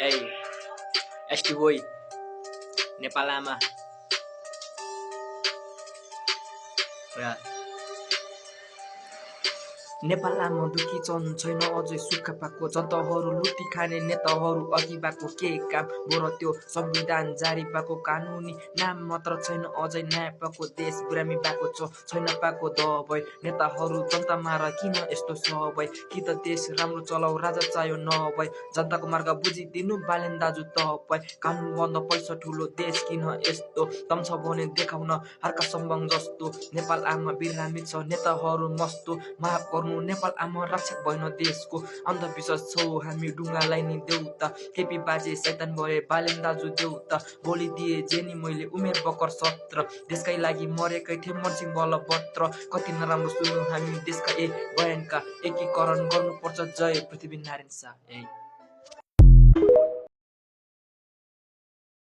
ए ST boy Nepal आमा र नेपाल आमा दुखी छैन अझै सुक्खा पाको जनताहरू लुटी खाने नेताहरू अघि भएको के काम बोर त्यो संविधान जारी भएको कानुनी नाम मात्र छैन अझै न्याय पाएको देश बिरामी भएको छैन पाएको दबाई नेताहरू जनतामा र किन यस्तो सबै कि त देश राम्रो चलाउ राजा चाहियो नभई जनताको मार्ग बुझिदिनु बालेन दाजु तपाईँ कानुन बन्द पैसा ठुलो देश किन यस्तो दम छ भने देखाउन हर्का सम्बन्ध जस्तो नेपाल आमा बिरामी छ नेताहरू मस्तो माफ गर्नु नेपाल आमा रक्षक भएन देशको अन्धविश्वास छौ हामी ढुङ्गालाई नि देउता केपी बाजे सैतान भए बालेन दाजु देउता बोलिदिए जेनी मैले उमेर बकर 17 देशकै लागि मरेकै थिए मनसिंह बलभद्र कति नराम्रो सुन्नु हामी देशका बयानका एकीकरण गर्नुपर्छ जय पृथ्वी नारायण शाह।